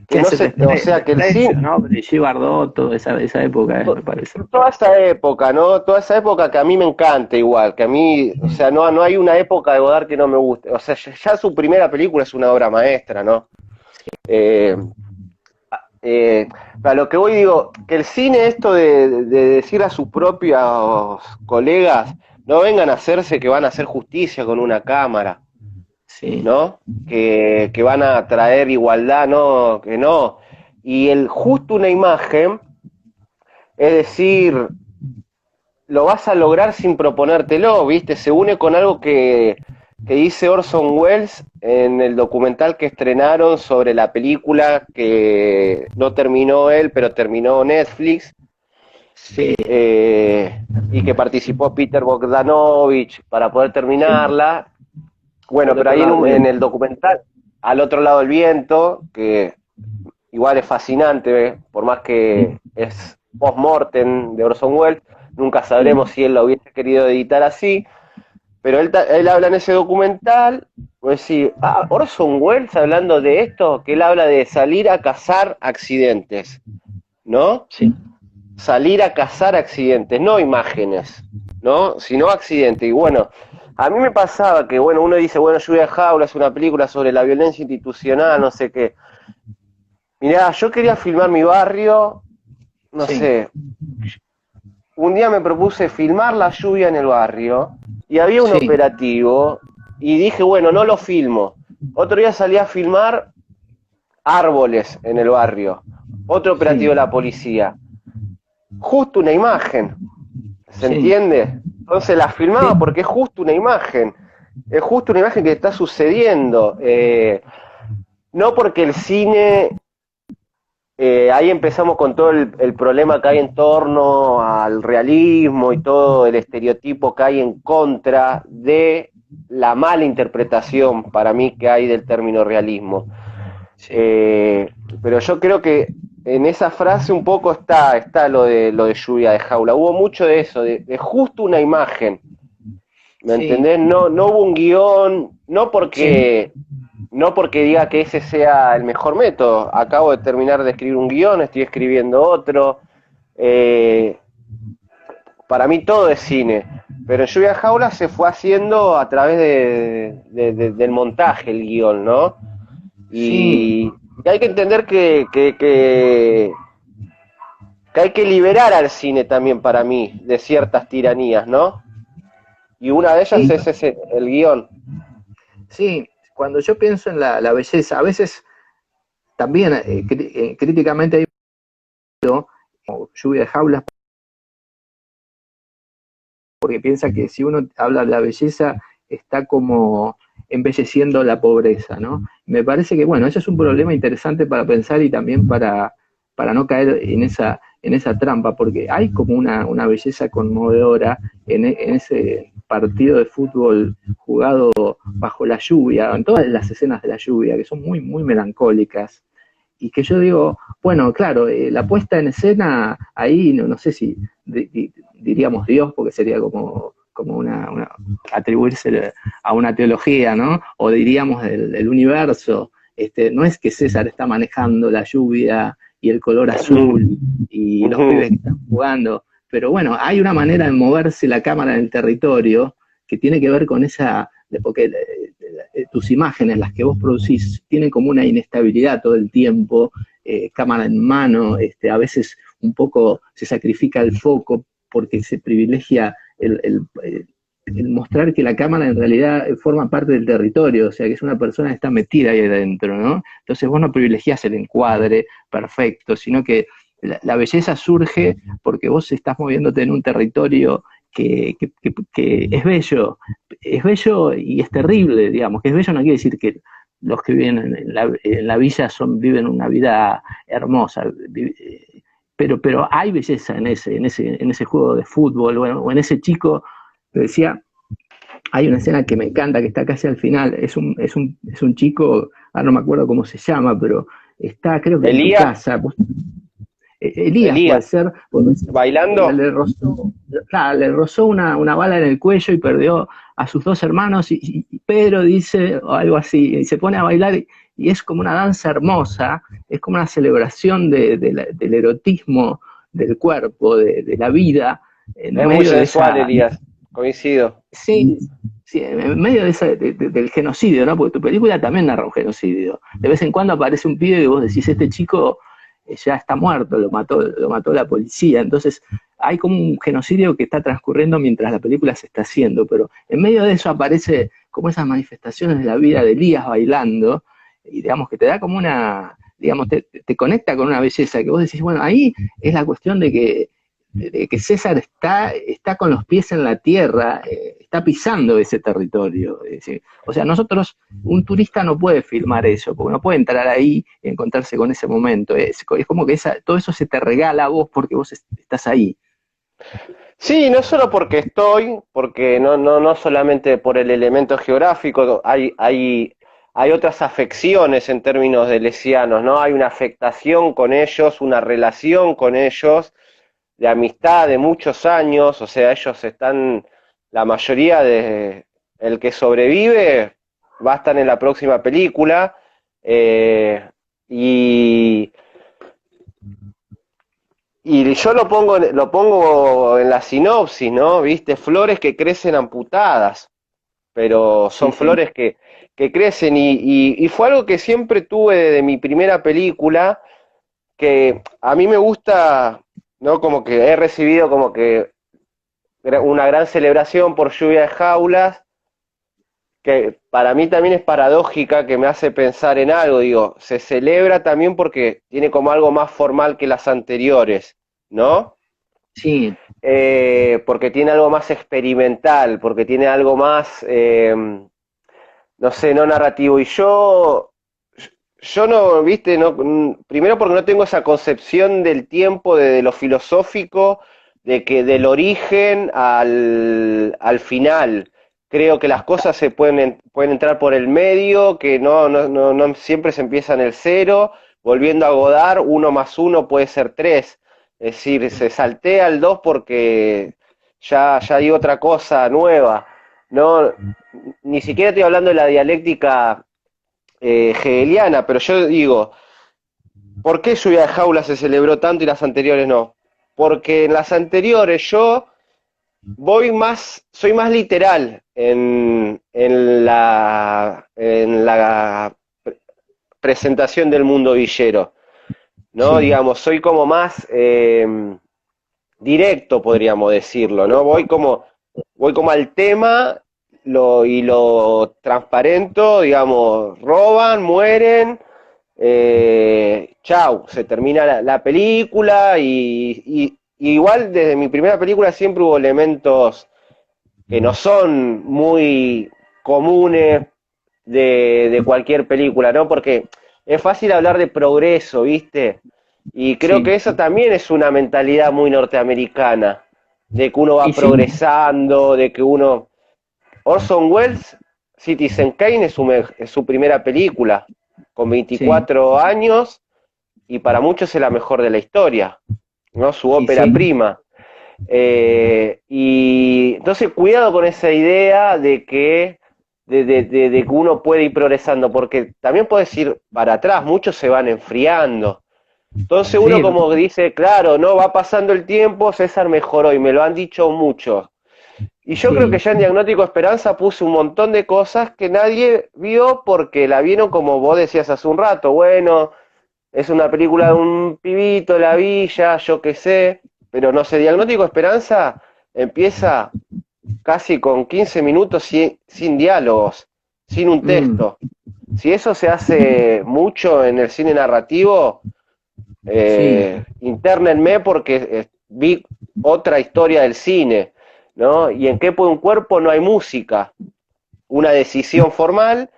¿Qué que no hace se, o sea, que el Desprecio, cine, no? Brigitte Bardot, toda esa época, me parece. toda esa época, ¿no? Toda esa época que a mí me encanta igual, que a mí, o sea, no hay una época de Godard que no me guste. O sea, ya su primera película es una obra maestra, ¿no? Eh, eh, a lo que voy digo, que el cine esto de decir a sus propios colegas, no vengan a hacerse que van a hacer justicia con una cámara, Sí, ¿no? Que van a traer igualdad, no, que no. Y el justo una imagen, es decir, lo vas a lograr sin proponértelo, ¿viste? Se une con algo que dice Orson Welles en el documental que estrenaron sobre la película que no terminó él, pero terminó Netflix, sí, y que participó Peter Bogdanovich para poder sí. terminarla. Bueno, Al pero otro ahí lado del en viento. el documental, al otro lado del viento, que igual es fascinante, por más que es post-mortem de Orson Welles, nunca sabremos Sí, si él lo hubiese querido editar así, pero él habla en ese documental, pues decir, Orson Welles hablando de esto, que él habla de salir a cazar accidentes, ¿no? sí, Salir a cazar accidentes, no imágenes, ¿no? Sino accidentes. Y bueno, a mí me pasaba que, bueno, uno dice, bueno, Lluvia de Jaula es una película sobre la violencia institucional, no sé qué. Mirá, yo quería filmar mi barrio, no sí, sé, un día me propuse filmar la lluvia en el barrio y había un sí, operativo y dije, bueno, no lo filmo. Otro día salí a filmar árboles en el barrio. Otro operativo sí, de la policía. Justo una imagen, ¿se sí, entiende? Entonces la filmaba sí, porque es justo una imagen. Es justo una imagen que está sucediendo. No porque el cine ahí empezamos con todo el problema que hay en torno al realismo y todo el estereotipo que hay en contra de la mala interpretación para mí que hay del término realismo. sí, Eh, pero yo creo que en esa frase un poco está lo de lluvia de jaula. Hubo mucho de eso, de justo una imagen. ¿Me sí, entendés? No hubo un guión, sí, no porque diga que ese sea el mejor método. Acabo de terminar de escribir un guión, estoy escribiendo otro. Eh, para mí todo es cine. Pero en Lluvia Jaula se fue haciendo a través del montaje el guión, ¿no? sí, Y hay que entender que hay que liberar al cine también para mí de ciertas tiranías, ¿no? Y una de ellas sí, es ese, el guión. sí. Cuando yo pienso en la belleza, a veces también críticamente hay lluvia de jaulas, porque piensa que si uno habla de la belleza, está como embelleciendo la pobreza, ¿no? Me parece que, bueno, ese es un problema interesante para pensar y también para no caer en esa trampa, porque hay como una belleza conmovedora en ese partido de fútbol jugado bajo la lluvia, en todas las escenas de la lluvia, que son muy, muy melancólicas, y que yo digo, bueno, claro, la puesta en escena ahí, no sé si diríamos Dios, porque sería como atribuirse a una teología, ¿no? O diríamos del universo. No es que César está manejando la lluvia y el color azul y los pibes que están jugando, pero bueno, hay una manera de moverse la cámara en el territorio que tiene que ver con porque tus imágenes, las que vos producís, tienen como una inestabilidad todo el tiempo, cámara en mano, a veces un poco se sacrifica el foco porque se privilegia el mostrar que la cámara en realidad forma parte del territorio, o sea, que es una persona que está metida ahí adentro, ¿no? Entonces vos no privilegiás el encuadre perfecto, sino que la belleza surge porque vos estás moviéndote en un territorio que es bello y es terrible, digamos, que es bello no quiere decir que los que viven en la villa viven una vida hermosa, pero hay belleza en ese juego de fútbol, o en ese chico, que decía, hay una escena que me encanta, que está casi al final, es un chico, ahora no me acuerdo cómo se llama, pero está creo que en tu Elías, casa, Elías puede Elías, ser, porque bailando. le rozó una bala en el cuello y perdió a sus dos hermanos, y Pedro dice o algo así, y se pone a bailar, y es como una danza hermosa, es como una celebración del erotismo del cuerpo, de la vida, en Es muy medio de sensual, esa, Elías, coincido. sí, sí, en medio del genocidio, ¿no? Porque tu película también narra un genocidio. De vez en cuando aparece un pibe y vos decís, este chico ya está muerto, lo mató la policía. Entonces, hay como un genocidio que está transcurriendo mientras la película se está haciendo, pero en medio de eso aparece como esas manifestaciones de la vida de Elías bailando, y digamos que te da como digamos, te conecta con una belleza que vos decís, bueno, ahí es la cuestión de que César está con los pies en la tierra, está pisando ese territorio. Es decir, o sea, un turista no puede filmar eso, porque no puede entrar ahí y encontrarse con ese momento. Es como que todo eso se te regala a vos porque vos estás ahí. Sí, no solo porque estoy, porque no solamente por el elemento geográfico, hay otras afecciones en términos de lesianos, ¿no? Hay una afectación con ellos, una relación con ellos, de amistad de muchos años, o sea, ellos están, la mayoría de el que sobrevive va a estar en la próxima película, eh, y y yo lo pongo en la sinopsis, ¿no? Viste, flores que crecen amputadas, pero Sí, son sí. flores que crecen y fue algo que siempre tuve de mi primera película, que a mí me gusta, ¿no? Como que he recibido como que una gran celebración por Lluvia de Jaulas, que para mí también es paradójica, que me hace pensar en algo, digo, se celebra también porque tiene como algo más formal que las anteriores, ¿no? Sí, Porque tiene algo más experimental, porque tiene algo más, no sé, no narrativo. Yo no, viste, no, primero porque no tengo esa concepción del tiempo, de lo filosófico, de que del origen al final. Creo que las cosas pueden entrar por el medio, que no siempre se empieza en el cero. Volviendo a Godard, uno más uno puede ser tres. Es decir, se saltea al 2 porque ya hay otra cosa nueva. No, ni siquiera estoy hablando de la dialéctica hegeliana, pero yo digo, ¿por qué Lluvia de Jaula se celebró tanto y las anteriores no? Porque en las anteriores yo soy más literal en la presentación del mundo villero, ¿no? sí, Digamos, soy como más directo, podríamos decirlo, ¿no? Voy como al tema y lo transparento, digamos, roban, mueren, chau, se termina la película y igual desde mi primera película siempre hubo elementos que no son muy comunes de cualquier película, ¿no? Porque es fácil hablar de progreso, ¿viste? Y creo que sí. eso también es una mentalidad muy norteamericana, de que uno va Y sí, progresando, de que uno... Orson Welles, Citizen Kane es su primera película, con sí, 24 años, y para muchos es la mejor de la historia, ¿no? Su y ópera sí, prima. Y entonces cuidado con esa idea de que uno puede ir progresando, porque también puedes ir para atrás, muchos se van enfriando. Entonces uno sí, como dice, claro, no, va pasando el tiempo, César mejoró y me lo han dicho muchos. Y yo creo que sí, ya en Diagnóstico Esperanza puse un montón de cosas que nadie vio porque la vieron como vos decías hace un rato, bueno, es una película de un pibito, la villa, yo qué sé, pero no sé, Diagnóstico Esperanza empieza casi con 15 minutos sin diálogos, sin un mm, texto. Si eso se hace mucho en el cine narrativo, sí, internenme porque vi otra historia del cine, ¿no? Y en ¿Qué puede un cuerpo? No hay música, una decisión formal,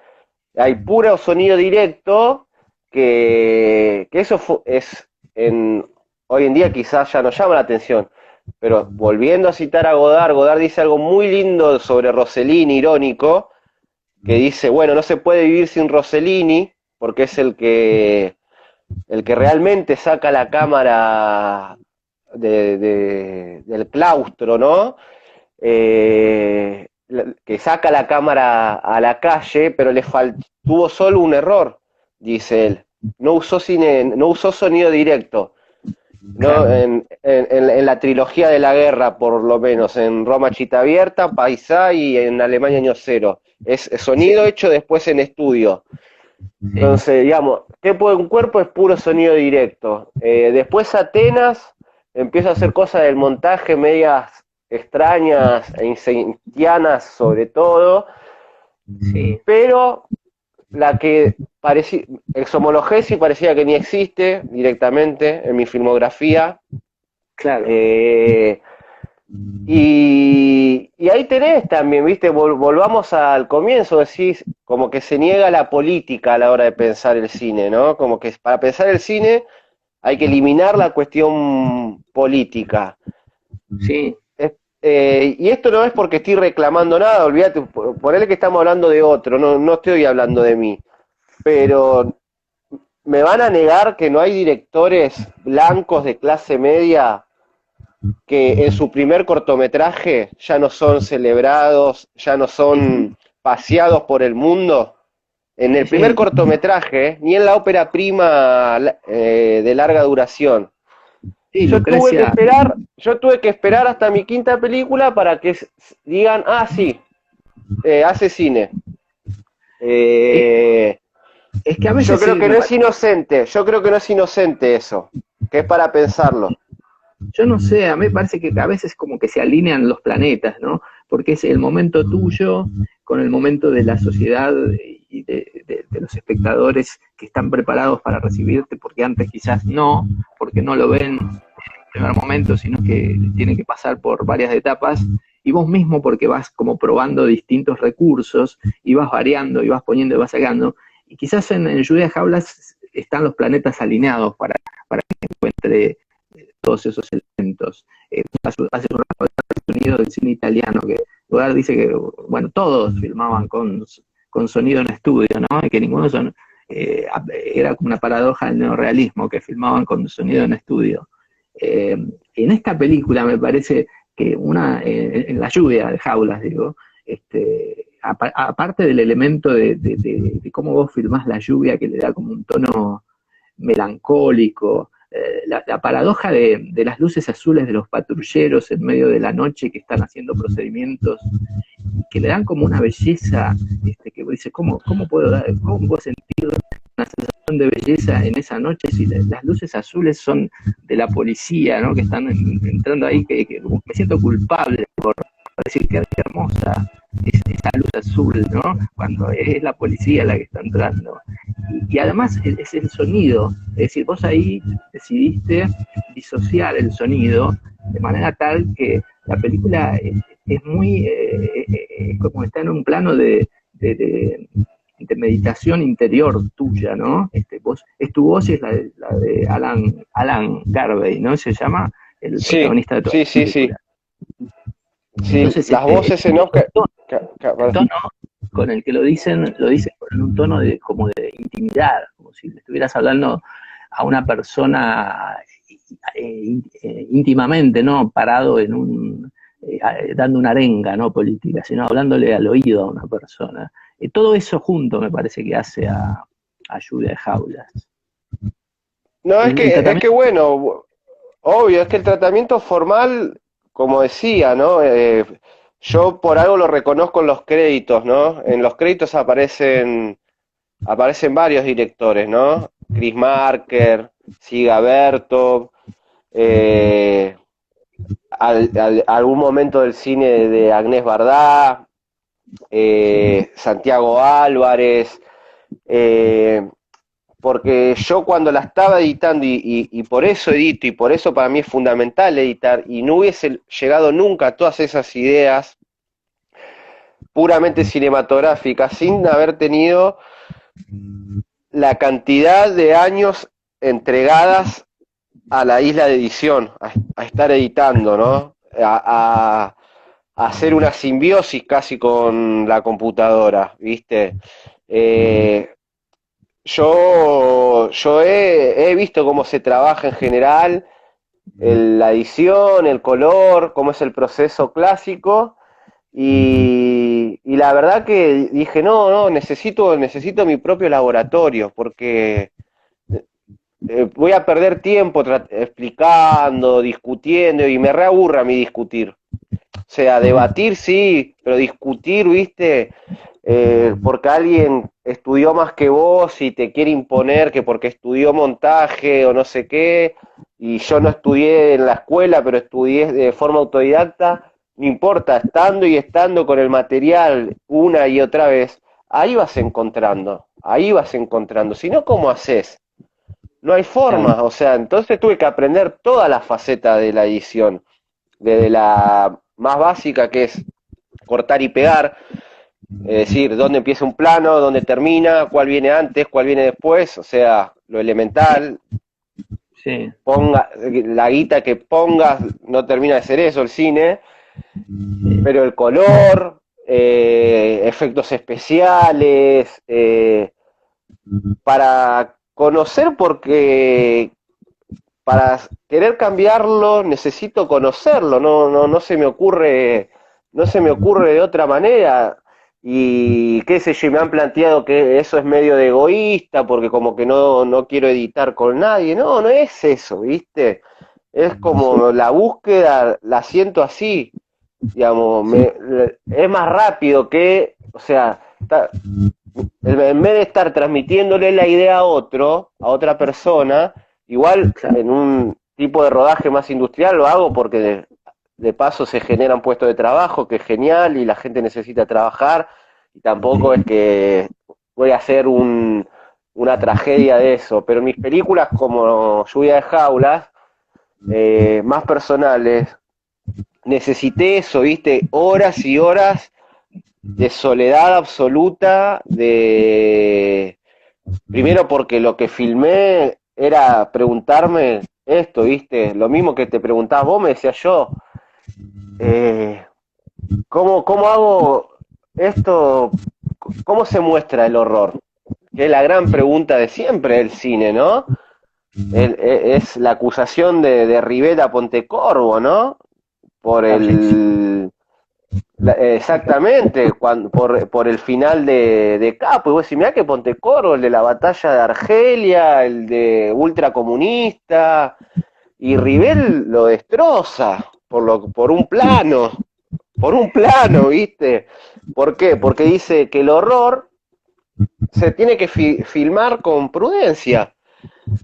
hay puro sonido directo, que eso hoy en día quizás ya no llama la atención, pero volviendo a citar a Godard, Godard dice algo muy lindo sobre Rossellini, irónico, que dice, bueno, no se puede vivir sin Rossellini, porque es el que realmente saca la cámara del claustro, ¿no? Que saca la cámara a la calle, pero tuvo solo un error, dice él. No usó sonido directo. ¿No? Claro. En la trilogía de la guerra, por lo menos, en Roma Chita Abierta, Paisá y en Alemania Año Cero. Es sonido Sí, hecho después en estudio. sí, Entonces, digamos, ¿qué puede un cuerpo? Es puro sonido directo. Después Atenas empieza a hacer cosas del montaje medias extrañas e insentianas sobre todo, sí, pero la que parecía, Exhomologesi parecía que ni existe directamente en mi filmografía. claro. Eh, y ahí tenés también, ¿viste? Volvamos al comienzo, decís, como que se niega la política a la hora de pensar el cine, ¿no? Como que para pensar el cine hay que eliminar la cuestión política. Sí, Y esto no es porque estoy reclamando nada, olvídate, ponele que estamos hablando de otro, no estoy hablando de mí, pero me van a negar que no hay directores blancos de clase media que en su primer cortometraje ya no son celebrados, ya no son paseados por el mundo. En el primer sí, cortometraje, ni en la ópera prima de larga duración. sí, Yo tuve que Lucrecia. esperar, yo tuve que esperar hasta mi quinta película para que digan, ah, sí, hace cine. Es, Eh, es que a yo veces creo sí que no es inocente, yo creo que no es inocente eso, que es para pensarlo. yo no sé, a mí me parece que a veces como que se alinean los planetas, ¿no? Porque es el momento tuyo con el momento de la sociedad y de los espectadores que están preparados para recibirte, porque antes quizás no, porque no lo ven en el primer momento, sino que tienen que pasar por varias etapas, y vos mismo porque vas como probando distintos recursos, y vas variando, y vas poniendo, y vas sacando, y quizás en Lluvia de Jaulas están los planetas alineados para que encuentre todos esos elementos. Hace un rato el sonido del cine italiano, que Godard dice que, bueno, todos filmaban con sonido en estudio, ¿no? Y que ninguno eh, era como una paradoja del neorrealismo, que filmaban con sonido en estudio. Eh, en esta película me parece que en la lluvia de Jaulas, digo, aparte del elemento de cómo vos filmás la lluvia, que le da como un tono melancólico, la paradoja de las luces azules de los patrulleros en medio de la noche que están haciendo procedimientos y que le dan como una belleza, que dice, ¿cómo puedo sentir una sensación de belleza en esa noche si las luces azules son de la policía, ¿no? Que están entrando ahí, que me siento culpable por decir que hermosa esa luz azul, ¿no? Cuando es la policía la que está entrando. Y además es el sonido, es decir, vos ahí decidiste disociar el sonido de manera tal que la película es muy, como está en un plano de meditación interior tuya, ¿no? Es tu voz y es la de Alan Garvey, ¿no? Se llama el Sí, protagonista de toda sí, la sí, película. sí. Sí, Entonces, las voces en Oscar. el tono con el que lo dicen en un tono como de intimidad, como si le estuvieras hablando a una persona íntimamente, ¿no? Parado dando una arenga, ¿no? Política, sino hablándole al oído a una persona. Todo eso junto me parece que hace a Lluvia de Jaulas. No, El es que tratamiento, bueno, obvio, es que el tratamiento formal, como decía, ¿no? Yo por algo lo reconozco en los créditos, ¿no? En los créditos aparecen varios directores, ¿no? Chris Marker, Siga Bertov, eh, algún momento del cine de Agnès Varda, sí, Santiago Álvarez, eh, porque yo cuando la estaba editando, y por eso edito, y por eso para mí es fundamental editar, y no hubiese llegado nunca a todas esas ideas puramente cinematográficas sin haber tenido la cantidad de años entregadas a la isla de edición, a estar editando, ¿no? A hacer una simbiosis casi con la computadora, ¿viste? Eh, yo he visto cómo se trabaja en general, la edición, el color, cómo es el proceso clásico, y la verdad que dije, no, necesito mi propio laboratorio, porque voy a perder tiempo explicando, discutiendo, y me reaburra mi discutir. O sea, debatir sí, pero discutir, viste, porque alguien estudió más que vos y te quiere imponer que porque estudió montaje o no sé qué, y yo no estudié en la escuela, pero estudié de forma autodidacta, no importa, estando con el material una y otra vez, ahí vas encontrando, si no, ¿cómo haces? No hay Claro, forma, o sea, entonces tuve que aprender todas las facetas de la edición, desde la más básica que es cortar y pegar, es decir, dónde empieza un plano, dónde termina, cuál viene antes, cuál viene después, o sea, lo elemental, sí, ponga, la guita que pongas no termina de ser eso el cine, sí, pero el color, efectos especiales, para conocer porque para querer cambiarlo necesito conocerlo, no se me ocurre, no se me ocurre de otra manera. Y qué sé yo, me han planteado que eso es medio de egoísta, porque como que no quiero editar con nadie. No es eso, ¿viste? Es sí, como la búsqueda, la siento así, digamos, sí, es más rápido que, o sea, en vez de estar transmitiéndole la idea a otro, a otra persona, igual claro, en un tipo de rodaje más industrial lo hago porque de paso se generan puestos de trabajo, que es genial y la gente necesita trabajar, y tampoco es que voy a hacer una tragedia de eso, pero en mis películas como Lluvia de Jaulas, más personales, necesité eso, viste, horas y horas de soledad absoluta, de primero porque lo que filmé era preguntarme esto, ¿viste? Lo mismo que te preguntabas vos, me decía yo, eh, ¿cómo hago esto? ¿Cómo se muestra el horror? Que es la gran pregunta de siempre del cine, ¿no? Es la acusación de Rivera Pontecorvo, ¿no? Por la ficción, exactamente, por el final de Capo, y vos decís, mirá que Pontecorvo, el de la batalla de Argelia, el de ultracomunista, y Rivel lo destroza por un plano, ¿viste? ¿Por qué? Porque dice que el horror se tiene que filmar con prudencia,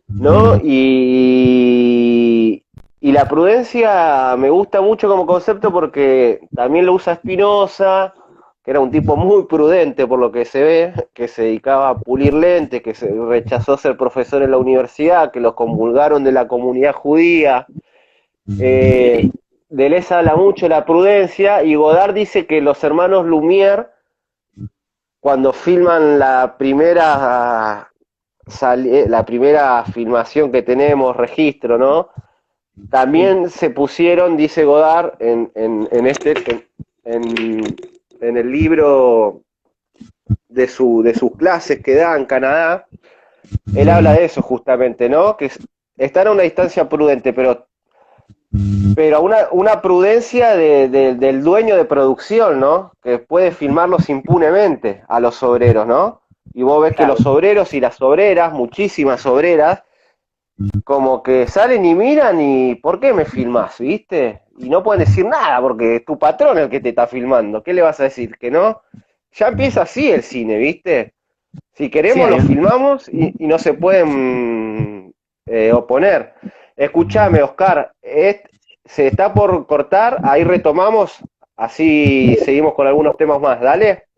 ¿no? Y la prudencia me gusta mucho como concepto porque también lo usa Spinoza, que era un tipo muy prudente por lo que se ve, que se dedicaba a pulir lentes, que se rechazó ser profesor en la universidad, que los convulgaron de la comunidad judía. sí, Deleuze habla mucho de la prudencia, y Godard dice que los hermanos Lumière, cuando filman la primera filmación que tenemos, registro, ¿no? sí, También se pusieron, dice Godard, en, en el libro de sus clases que da en Canadá, él habla de eso justamente, ¿no? Que están a una distancia prudente, pero una prudencia del dueño de producción, ¿no? Que puede filmarlos impunemente a los obreros, ¿no? Y vos ves que claro, los obreros y las obreras, muchísimas obreras, como que salen y miran y ¿por qué me filmás? ¿Viste? Y no pueden decir nada porque es tu patrón el que te está filmando. ¿Qué le vas a decir? ¿Que no? Ya empieza así el cine, ¿viste? Si sí, queremos lo filmamos y no se pueden oponer. Escúchame, Oscar, se está por cortar, ahí retomamos, así seguimos con algunos temas más. Dale.